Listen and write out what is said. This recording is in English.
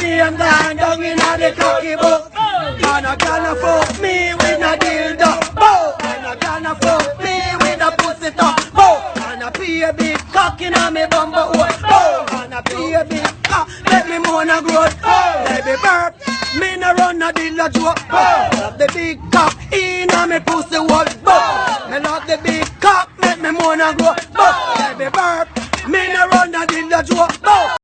name down in the cocky book. And a gal fuck me with a dildo. Bow. And a gal fuck me with a pussy top. Bow. And a pee a big cock in a me bumbo hole. Bow. And a pee a big cock, let me moan a growth. Baby burp, me no run a deal a joke. Have the big cock in a me